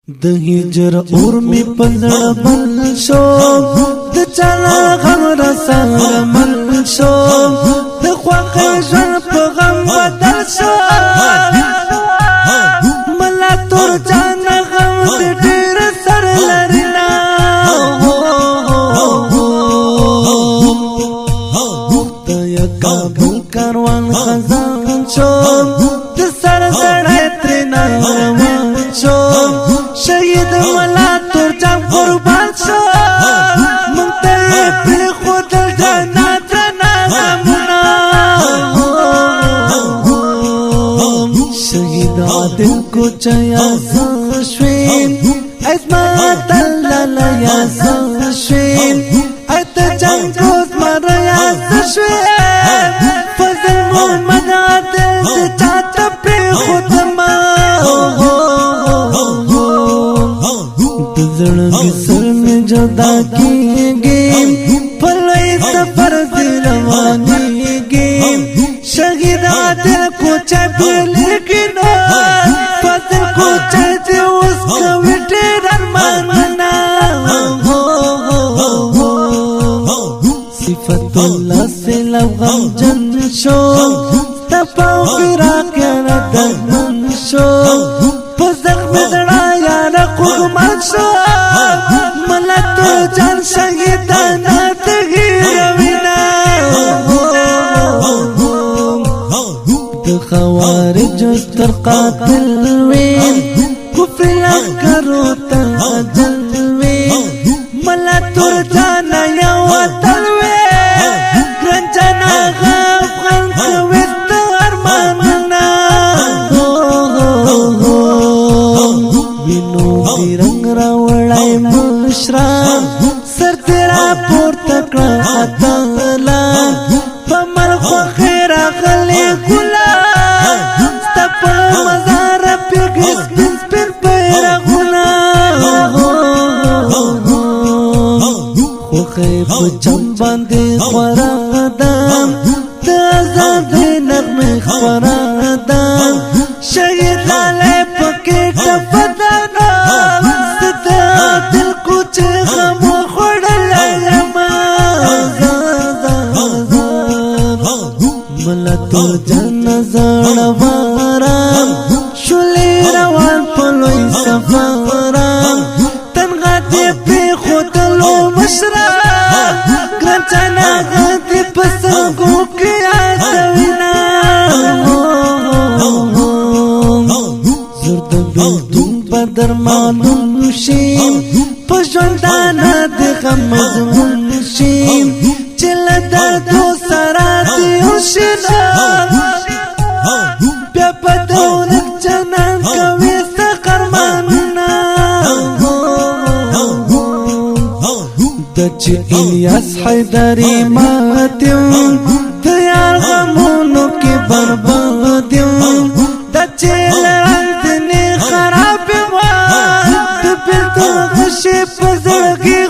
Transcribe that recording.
د هجر اور می پزړه بل شو د چلا غم رسره مل شو د خوخه ژوند په غم بدل شو ملا تور جان غم د ډیر سر لرنا د یا کابل کاروان خزان شو د سر سړی ترنا روان شو شهید ملا تور جام قربان شو منته پر خود جنت نامنا شهید عادل کو چیا شوین عظمت الله یا شوین ات جنگ کوز مر یا شوین فضل محمد عادل چاته پر خود ما زړګي سر می جدا کیږي پلوي سفر دی روانيږي شهید عادل کو چا لیکنا فضل کو چا دی اوس کوي ډېر ارماننا صفات الله سے لغم جن شو تپاو فراق ردن شو پزق میں دڑا یار قربان شو ملت جان شهیدانا تغیروینا د خوارج تر قاتل وین کفر لکرو تاجل وین ملت جان یو وطن وین گرنجانا غافغان کویست ارماننا وینو دی رنگ راوڑای مشران سر تیرا پور تکڑا اتالا پمر خوخیر اغلی گلا ستپ مزار پیگس پنس پن پیر غنا خوخی پچم باندی خورادام تازاد نغم خورادام شهید لالی پکیٹ فتانا ستا دل کچھ غم خوڑل یما ملتو جن زڑوارام شلی روان پلوی سفارام تنغا دی پی خودلو مشرام گرچانا غدی پسنگو کی آتوینا زرد بیلتون بدر معلوم شیم پشوندانا دی غمزمون شیم چل دردو سرا دیوشنا بیا پدولک جنان کوي سقرماننا دچ الیاس حیدری ماتیو دیار غمونو کی بربادیو دچ لرندنی خراب ما دبیلتو غشی پزرگی